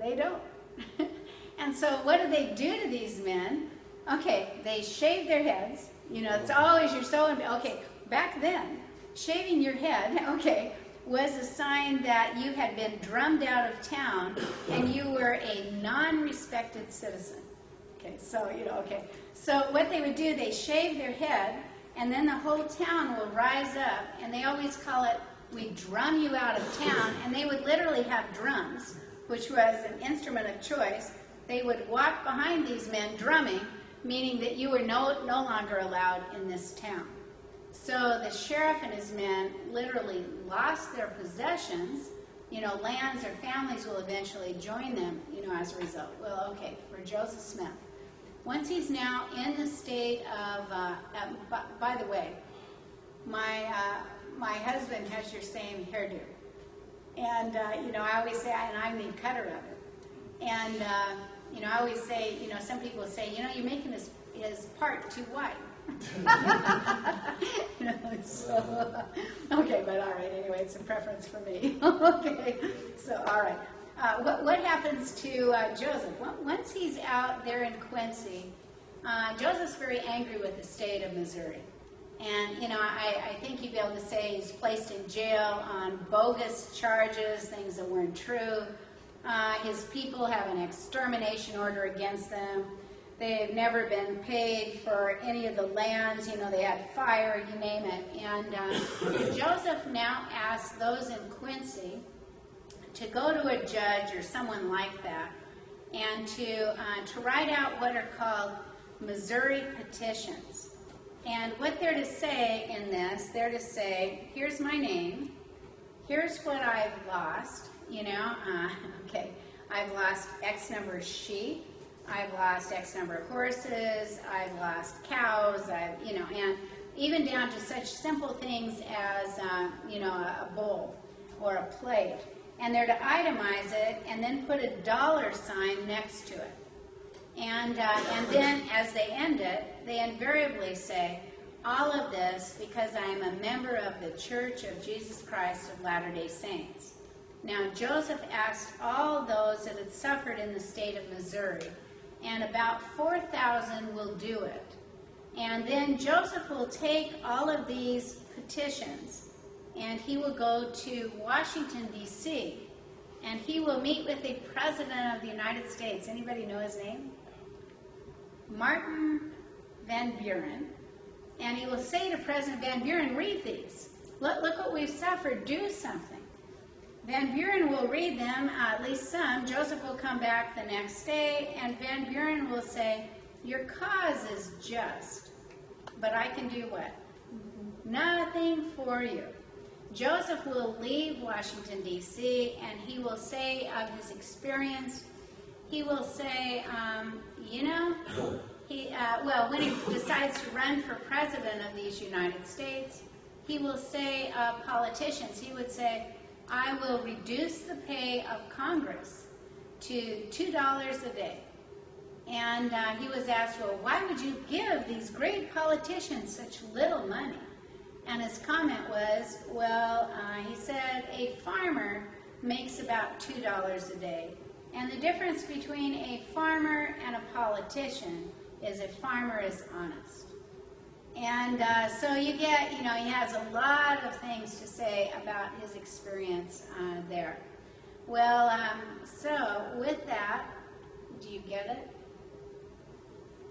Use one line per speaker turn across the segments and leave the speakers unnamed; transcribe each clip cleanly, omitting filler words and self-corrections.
They don't. And so what do they do to these men? Okay, they shave their heads. You know, it's always you're so, okay, back then, shaving your head, okay, was a sign that you had been drummed out of town and you were a non-respected citizen. Okay, so, you know, okay. So what they would do, they shave their head, and then the whole town will rise up, and they always call it, we drum you out of town, and they would literally have drums, which was an instrument of choice. They would walk behind these men drumming, meaning that you were no longer allowed in this town. So the sheriff and his men literally lost their possessions. You know, lands or families will eventually join them, you know, as a result. Well, okay, for Joseph Smith. Once he's now in the state of, by the way, my husband has your same hairdo. And, you know, I always say, and I'm the cutter of it. And, you know, I always say, you know, some people say, you know, you're making his part too white. You know, so, okay, but all right, anyway, it's a preference for me. Okay, so, all right. What happens to Joseph? Once he's out there in Quincy, Joseph's very angry with the state of Missouri. And, you know, I think you'd be able to say he's placed in jail on bogus charges, things that weren't true. His people have an extermination order against them. They've never been paid for any of the lands. You know, they had fire, you name it. And Joseph now asks those in Quincy to go to a judge or someone like that and to write out what are called Missouri petitions. And what they're to say in this, they're to say, here's my name, here's what I've lost, you know, okay, I've lost X number of sheep, I've lost X number of horses, I've lost cows, you know, and even down to such simple things as, you know, a bowl or a plate. And they're to itemize it and then put a dollar sign next to it. And then as they end it, they invariably say, all of this because I am a member of the Church of Jesus Christ of Latter-day Saints. Now, Joseph asked all those that had suffered in the state of Missouri, and about 4,000 will do it. And then Joseph will take all of these petitions, and he will go to Washington, D.C., and he will meet with the President of the United States. Anybody know his name? Martin Van Buren. And he will say to President Van Buren, read these. Look what we've suffered. Do something. Van Buren will read them, at least some. Joseph will come back the next day, and Van Buren will say, your cause is just, but I can do what? Nothing for you. Joseph will leave Washington, D.C., and he will say of his experience, he will say, you know, well, when he decides to run for president of these United States, he will say of politicians, he would say, I will reduce the pay of Congress to $2 a day. And he was asked, well, why would you give these great politicians such little money? And his comment was, well, he said, a farmer makes about $2 a day. And the difference between a farmer and a politician is a farmer is honest. And so you get, you know, he has a lot of things to say about his experience there. Well, so with that, do you get it?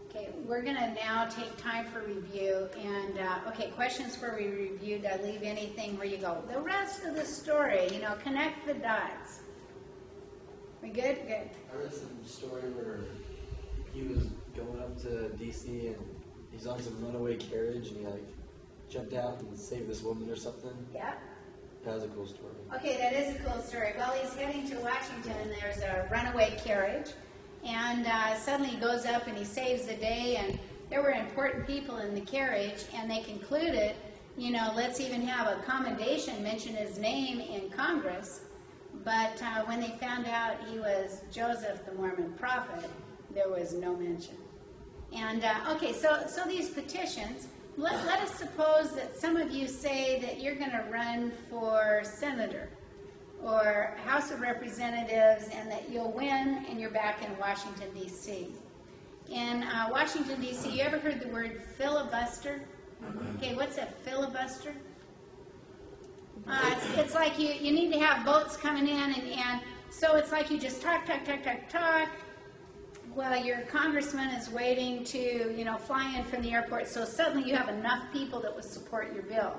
Okay, we're going to now take time for review. And, okay, questions for review. Did I leave anything where you go? The rest of the story, you know, connect the dots. We good? Good.
I read some story where he was going up to D.C. and he's on some runaway carriage and he like jumped out and saved this woman or something.
Yeah.
That was a cool story.
Okay, that is a cool story. Well, he's heading to Washington and there's a runaway carriage. And suddenly he goes up and he saves the day, and there were important people in the carriage, and they concluded, you know, let's even have a commendation, mention his name in Congress. But when they found out he was Joseph, the Mormon prophet, there was no mention. And, okay, so these petitions, let us suppose that some of you say that you're going to run for senator or House of Representatives, and that you'll win and you're back in Washington, D.C. In Washington, D.C., you ever heard the word filibuster? Okay, what's a filibuster? It's like you need to have votes coming in, and so it's like you just talk while your congressman is waiting to, fly in from the airport, so suddenly you have enough people that will support your bill.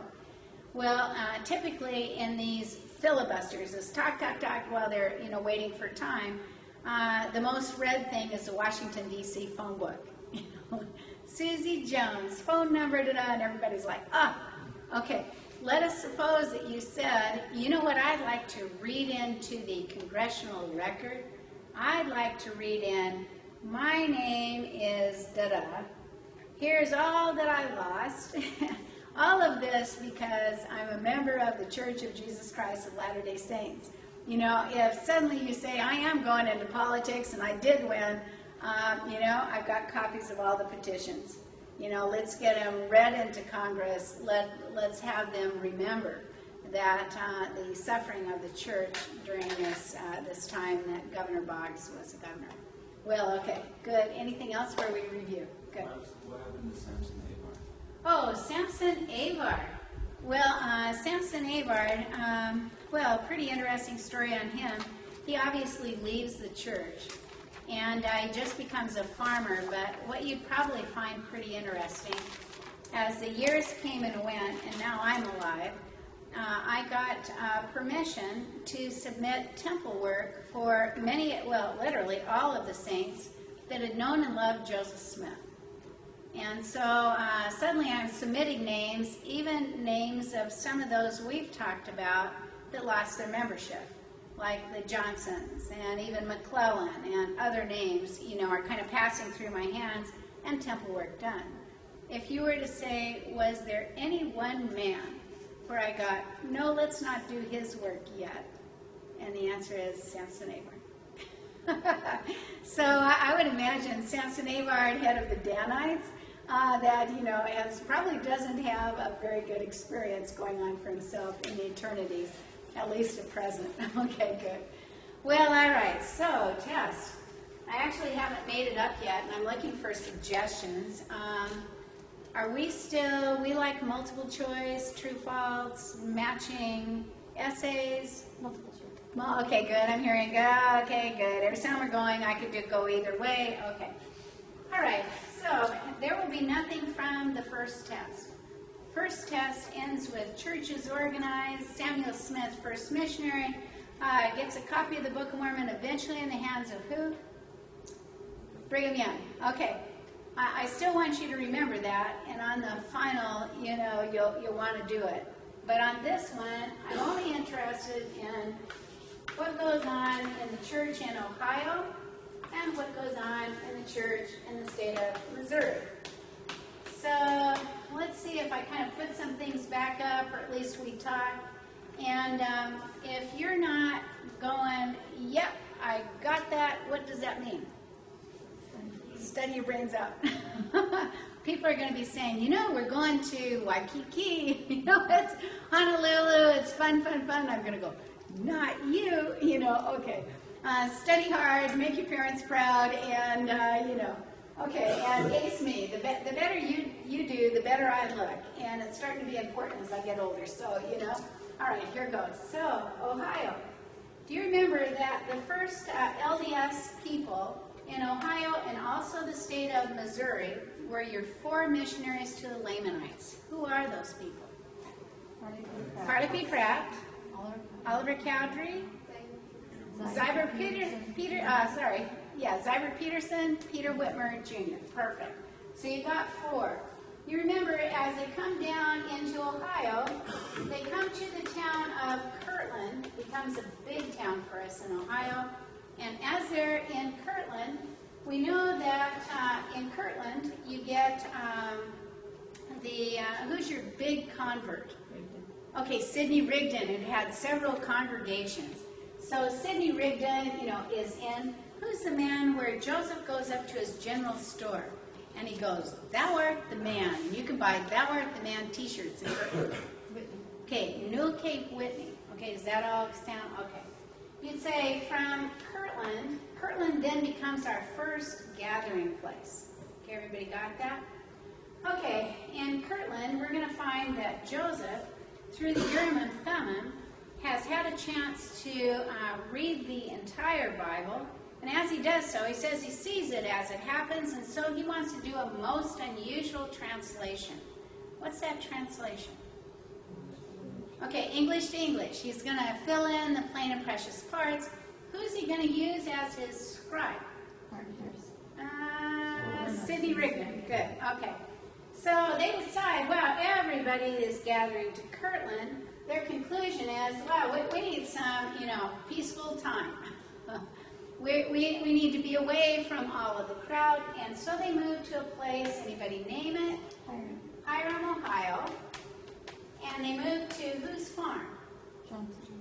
Well, typically in these filibusters, this talk while they're, waiting for time, the most read thing is the Washington, D.C. phone book. Susie Jones, phone number, and everybody's like, okay. Let us suppose that you said, you know what I'd like to read into the congressional record? I'd like to read in, my name is da-da. Here's all that I lost. All of this because I'm a member of the Church of Jesus Christ of Latter-day Saints. If suddenly you say, I am going into politics and I did win, I've got copies of all the petitions. Let's get them read into Congress. Let's have them remember that the suffering of the church during this time that Governor Boggs was a governor. Well, okay, good. Anything else where we review? Good.
What happened to Samson Avar?
Oh, Samson Avar. Well, Samson Avar, pretty interesting story on him. He obviously leaves the church. And he just becomes a farmer, but what you'd probably find pretty interesting, as the years came and went, and now I'm alive, I got permission to submit temple work for literally all of the saints that had known and loved Joseph Smith. And so suddenly I'm submitting names, even names of some of those we've talked about that lost their membership, like the Johnsons and even McClellan and other names, are kind of passing through my hands, and temple work done. If you were to say, was there any one man where I got, no, let's not do his work yet? And the answer is Samson Avar. So I would imagine Samson Avar, head of the Danites, that, probably doesn't have a very good experience going on for himself in the eternities. At least at present. Okay, good. Well, all right, so test. I actually haven't made it up yet, and I'm looking for suggestions. Are we like multiple choice, true, false, matching essays?
Multiple choice.
Okay, good, I'm hearing, okay, good. Every time we're going, I could go either way. Okay. All right, so there will be nothing from the first test. First test ends with churches organized. Samuel Smith, first missionary, gets a copy of the Book of Mormon eventually in the hands of who? Brigham Young. Okay. I still want you to remember that, and on the final, you'll want to do it. But on this one, I'm only interested in what goes on in the church in Ohio and what goes on in the church in the state of Missouri. So let's see if I kind of put some things back up, or at least we talk. And if you're not going, yep, I got that, what does that mean? Study your brains out. People are going to be saying, we're going to Waikiki, it's Honolulu, it's fun. I'm going to go, not you, okay. Study hard, make your parents proud, and, okay, and ace me. The better you do, the better I look. And it's starting to be important as I get older. So, all right, here goes. So, Ohio. Do you remember that the first LDS people in Ohio and also the state of Missouri were your 4 missionaries to the Lamanites? Who are those people? Harley P. Pratt, Oliver Cowdery, Zyber Peterson, Peter Whitmer Jr. Perfect. So you got 4. You remember, as they come down into Ohio, they come to the town of Kirtland. It becomes a big town for us in Ohio. And as they're in Kirtland, we know that in Kirtland you get who's your big convert? Okay, Sidney Rigdon, who had several congregations. So Sidney Rigdon, is in, who's the man where Joseph goes up to his general store and he goes, thou art the man. And you can buy thou art the man t-shirts in Kirtland. Okay, New Cape Whitney. Okay, does that all sound okay? You'd say from Kirtland, Kirtland then becomes our first gathering place. Okay, everybody got that? Okay, in Kirtland, we're going to find that Joseph, through the Urim and Thummim, has had a chance to read the entire Bible. And as he does so, he says he sees it as it happens, and so he wants to do a most unusual translation. What's that translation? Okay, English to English. He's going to fill in the plain and precious parts. Who's he going to use as his scribe? Sidney Rigdon. Good. Okay. So they decide, wow, everybody is gathering to Kirtland. Their conclusion is, wow, we need some, peaceful time. we need to be away from all of the crowd. And so they move to a place, anybody name it? Hiram, Ohio. And they move to whose farm?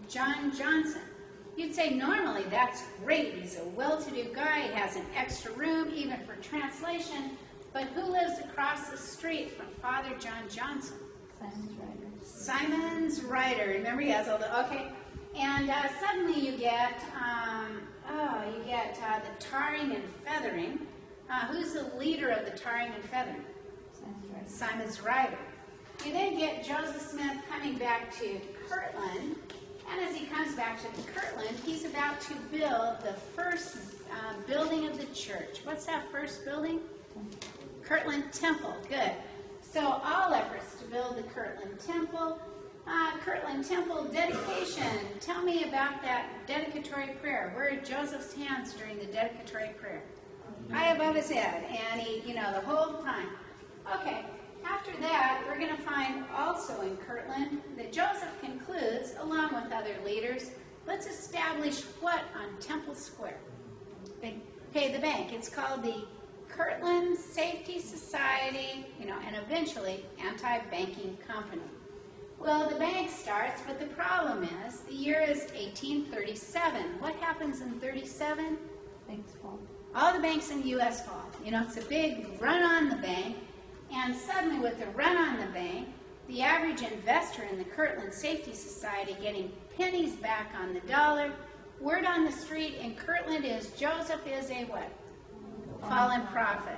John Johnson. You'd say normally that's great. He's a well-to-do guy. He has an extra room even for translation. But who lives across the street from Father John Johnson? Simon's Writer. Remember, he has all the, okay. And suddenly you get the tarring and feathering. Who's the leader of the tarring and feathering? Simon's Writer. You then get Joseph Smith coming back to Kirtland. And as he comes back to Kirtland, he's about to build the first building of the church. What's that first building? Kirtland Temple. Good. So all efforts to build the Kirtland Temple. Kirtland Temple dedication. Tell me about that dedicatory prayer. Where are Joseph's hands during the dedicatory prayer? High above his head. And he, the whole time. Okay. After that, we're going to find also in Kirtland that Joseph concludes, along with other leaders, let's establish what on Temple Square? Okay, the bank. It's called the Kirtland Safety Society, and eventually Anti-Banking Company. Well, the bank starts, but the problem is the year is 1837. What happens in 37?
Banks fall.
All the banks in the U.S. fall. It's a big run on the bank. And suddenly, with the run on the bank, the average investor in the Kirtland Safety Society getting pennies back on the dollar. Word on the street in Kirtland is Joseph is a what? Fallen prophet.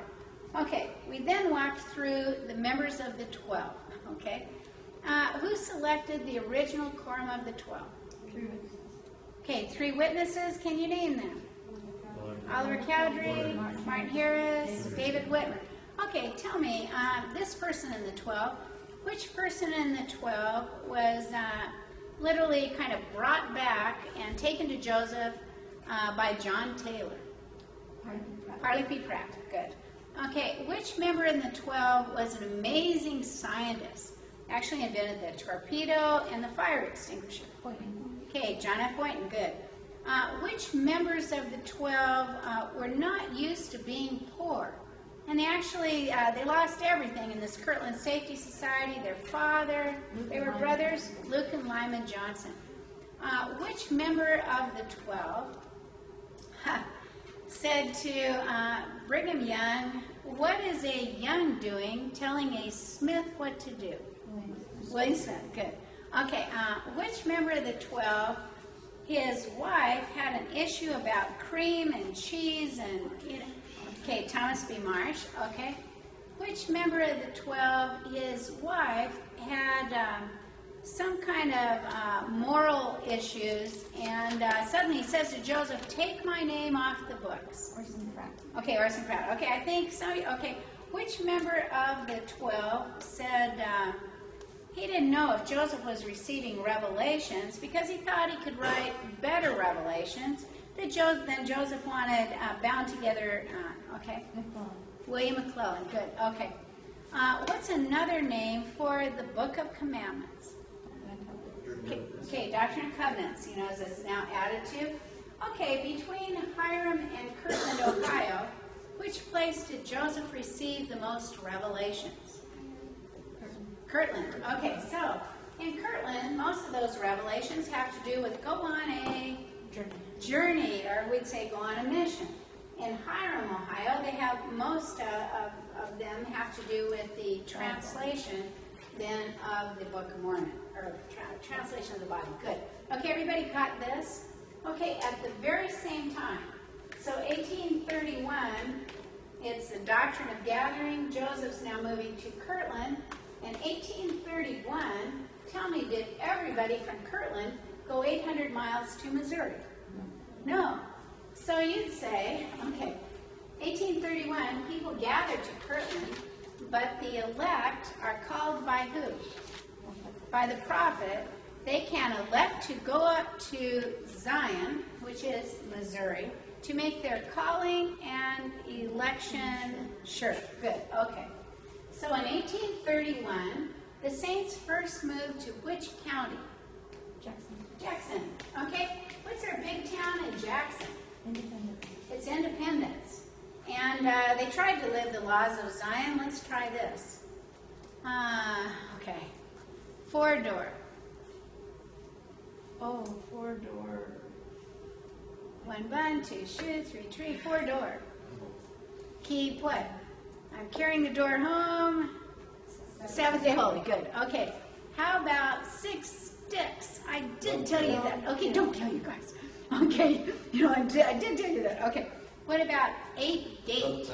Okay, we then walked through the members of the 12. Okay, who selected the original quorum of the 12?
3 witnesses.
Okay, 3 witnesses. Can you name them? Oliver Cowdery, Martin Harris, David Whitmer. Okay, tell me, this person in the 12, which person in the 12 was literally kind of brought back and taken to Joseph by John Taylor? Harley P. Pratt. Good. Okay, which member in the 12 was an amazing scientist? Actually invented the torpedo and the fire extinguisher.
Boynton.
Okay, John F. Boynton. Good. Which members of the 12 were not used to being poor? And they actually, they lost everything in this Kirtland Safety Society. Their father, they were brothers, Luke and Lyman Johnson. Which member of the 12 said to Brigham Young, what is a Young doing telling a Smith what to do? William Smith, good. Okay, which member of the 12, his wife had an issue about cream and cheese and, okay, Thomas B. Marsh, okay. Which member of the 12, his wife had some kind of moral issues, and suddenly he says to Joseph, take my name off the books.
Orson Pratt.
Okay, Orson Pratt. Okay, I think so. Okay, which member of the 12 said he didn't know if Joseph was receiving revelations because he thought he could write better revelations than Joseph wanted bound together, okay?
McClellan.
William McClellan, good, okay. What's another name for the Book of Commandments? Okay, Doctrine and Covenants, as it's now added to. Okay, between Hiram and Kirtland, Ohio, which place did Joseph receive the most revelations? Kirtland. Okay, so in Kirtland, most of those revelations have to do with go on a journey, or we'd say go on a mission. In Hiram, Ohio, they have most of them have to do with the translation then of the Book of Mormon, or translation of the Bible. Good. Okay, everybody caught this? Okay, at the very same time, so 1831, it's the Doctrine of Gathering. Joseph's now moving to Kirtland. In 1831, tell me, did everybody from Kirtland go 800 miles to Missouri? No. So you'd say, okay, 1831, people gathered to Kirtland, but the elect are called by who? By the prophet. They can elect to go up to Zion, which is Missouri, to make their calling and election sure. Good. Okay. So in 1831, the saints first moved to which county? Jackson. Okay. What's our big town in Jackson?
Independence.
It's Independence. And they tried to live the laws of Zion. Let's try this. Okay. 4-door.
Oh, 4-door.
1 bun, 2 shoe, 3 tree, 4-door. Keep what? I'm carrying the door home. 7th day holy. Good. Okay. How about 6 sticks? I did tell you that. Okay, don't tell you guys. Okay. You know, I did tell you that. Okay. What about 8 gates?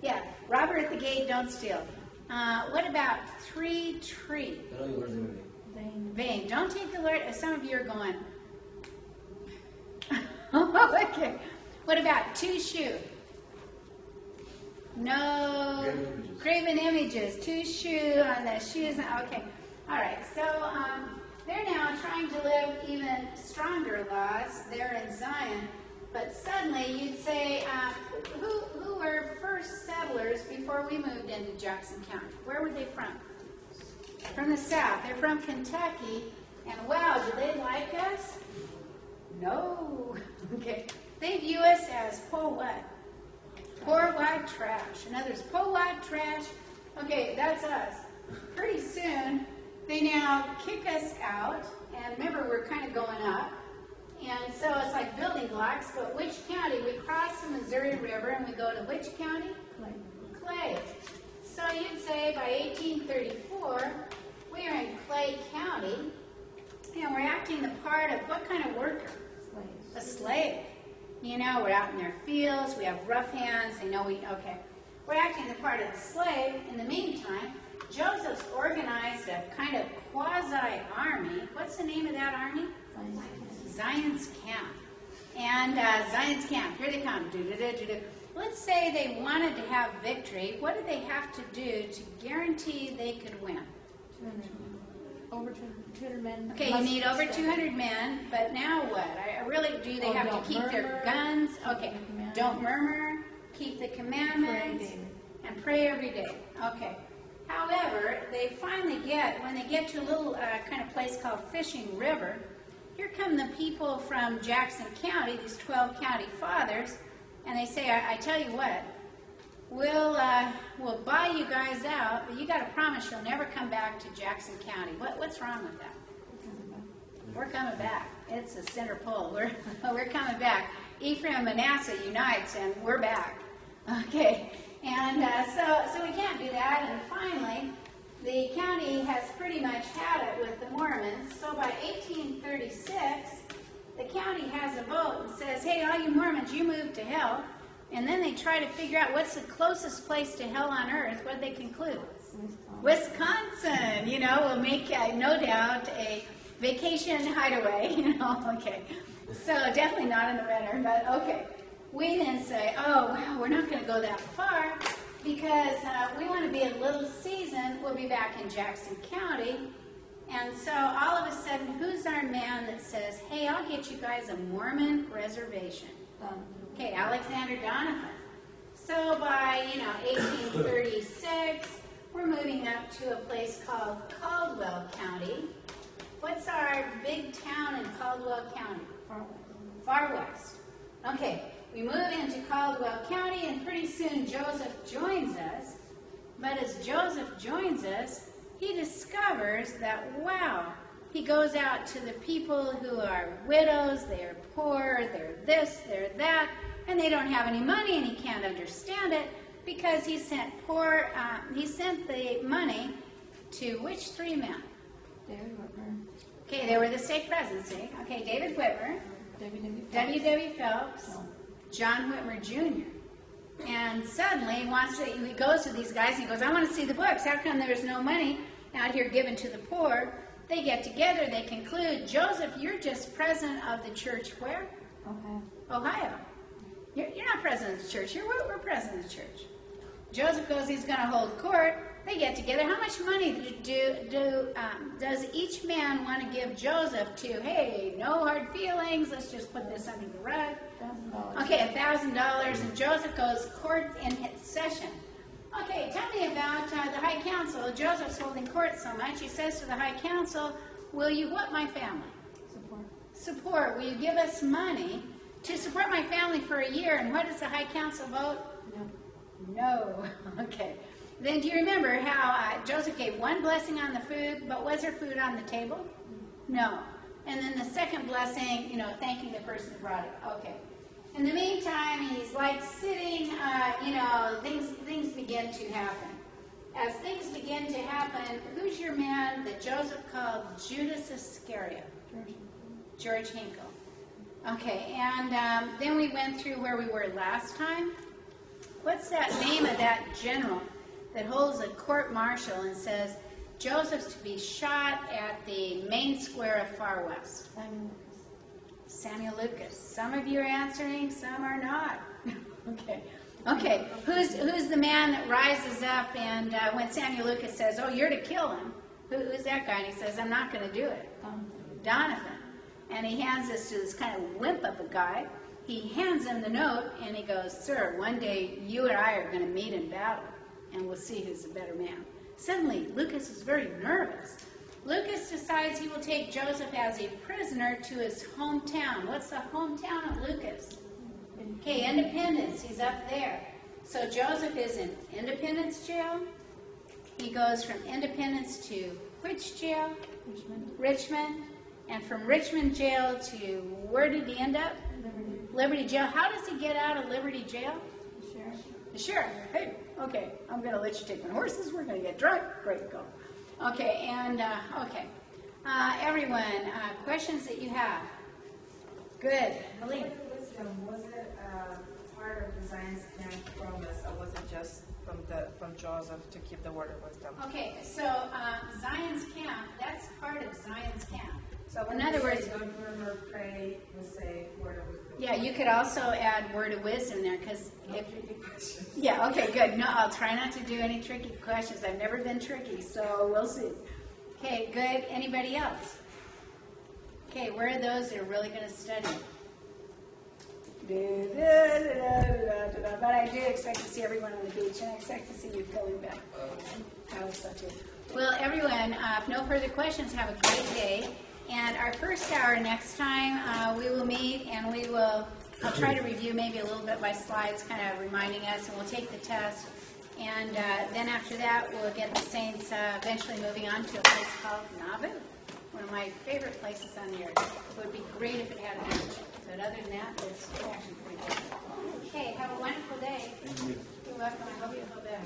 Yeah. Robber at the gate, don't steal. What about 3 tree? Vain. Don't take the Lord. Some of you are going. Okay. What about 2 shoe? No. Graven images. 2 shoe on the shoes. Okay. All right. So they're now trying to live even stronger laws there in Zion. But suddenly you'd say, who were first settlers before we moved into Jackson County? Where were they from? From the south. They're from Kentucky. And wow, do they like us? No. Okay. They view us as poor what? Poor white trash. In other words, poor white trash. Okay, that's us. Pretty soon, they now kick us out. And remember, we're kind of going up. And so it's like building blocks, but which county? We cross the Missouri River and we go to which county? Clay. So you'd say by 1834, we are in Clay County, and we're acting the part of what kind of worker? A slave. You know, we're out in their fields, we have rough hands, they know okay. We're acting the part of the slave. In the meantime, Joseph's organized a kind of quasi-army. What's the name of that army? Zion's Camp. And Zion's Camp, here they come. Let's say they wanted to have victory. What did they have to do to guarantee they could win?
200. Over 200 men.
Okay, you need over 200 men, but now what? Do they have to keep their guns? Okay, don't murmur, keep the commandments, and pray every day. Okay. However, they finally when they get to a little kind of place called Fishing River, here come the people from Jackson County, these 12 county fathers, and they say, I tell you what, we'll buy you guys out, but you got to promise you'll never come back to Jackson County. What's wrong with that? We're coming back. It's a center pole. We're coming back. Ephraim and Manasseh unites, and we're back. Okay, and so we can't do that. And finally, the county has pretty much had it with the Mormons. So by 1836, the county has a vote and says, hey, all you Mormons, you move to hell. And then they try to figure out what's the closest place to hell on earth. What did they conclude? Wisconsin. You know, will make, no doubt, a vacation hideaway. You know, okay. So definitely not in the winter, but okay. We then say, oh, well, we're not going to go that far because we want to be a little seasoned. We'll be back in Jackson County. And so all of a sudden, who's our man that says, hey, I'll get you guys a Mormon reservation? Okay, Alexander Donovan. So by, 1836, we're moving up to a place called Caldwell County. What's our big town in Caldwell County? Far West. Okay, we move into Caldwell County, and pretty soon Joseph joins us. But as Joseph joins us, he discovers that, wow, he goes out to the people who are widows, they're poor, they're this, they're that, and they don't have any money, and he can't understand it because he sent the money to which three men?
David Whitmer,
Okay, they were the state presidency. Okay, David Whitmer, W.W. Phelps, John Whitmer Jr. And suddenly he goes to these guys and he goes, I want to see the books. How come there's no money out here given to the poor? They get together, they conclude, Joseph, you're just president of the church where? Ohio. You're not president of the church. We're president of the church. Joseph goes, he's going to hold court. They get together. How much money does each man want to give Joseph to, hey, no hard feelings, let's just put this under the rug?
$1,000.
Okay, $1,000, and Joseph goes, court in session. Okay, tell me about the High Council. Joseph's holding court so much, he says to the High Council, will you what my family? Support. Will you give us money to support my family for a year? And what does the High Council vote? No. Okay. Then do you remember how Joseph gave one blessing on the food, but was there food on the table? No. And then the second blessing, thanking the person who brought it. Okay. In the meantime, he's like sitting, things begin to happen. As things begin to happen, who's your man that Joseph called Judas Iscariot? George Hinkle. Okay, and then we went through where we were last time. What's that name of that general that holds a court-martial and says, Joseph's to be shot at the main square of Far West? Samuel Lucas. Some of you are answering, some are not. Okay. Who's the man that rises up and when Samuel Lucas says, oh, you're to kill him, who's that guy? And he says, I'm not going to do it. Donovan. And he hands this to this kind of wimp of a guy. He hands him the note and he goes, sir, one day you and I are going to meet in battle and we'll see who's the better man. Suddenly, Lucas is very nervous. Lucas decides he will take Joseph as a prisoner to his hometown. What's the hometown of Lucas? Okay, Independence. He's up there. So Joseph is in Independence jail. He goes from Independence to which jail? Richmond. And from Richmond jail to where did he end up? Liberty jail. How does he get out of Liberty jail? The sheriff. Hey, okay, I'm going to let you take my horses. We're going to get drunk. Great, go. Okay, and, everyone, questions that you have? Good. Helene.
Was it part of the Zion's camp promise, or was it just from Joseph to keep the word of wisdom?
Okay, so Zion's camp, that's part of Zion's camp.
So
in other words,
don't remember pray, we say word of wisdom.
Yeah, you could also add word of wisdom there because yeah, okay, good. No, I'll try not to do any tricky questions. I've never been tricky, so we'll see. Okay, good. Anybody else? Okay, where are those that are really going to study? But I do expect to see everyone on the beach, and I expect to see you filling back. I hope so too. Well, everyone, if no further questions, have a great day. And our first hour next time, we will meet and I'll try to review maybe a little bit by slides, kind of reminding us, and we'll take the test. And then after that, we'll get the Saints eventually moving on to a place called Nauvoo, one of my favorite places on the earth. It would be great if it had a beach. But other than that, it's actually pretty good. Okay, have a wonderful day.
Thank you.
You're welcome. I hope you feel better.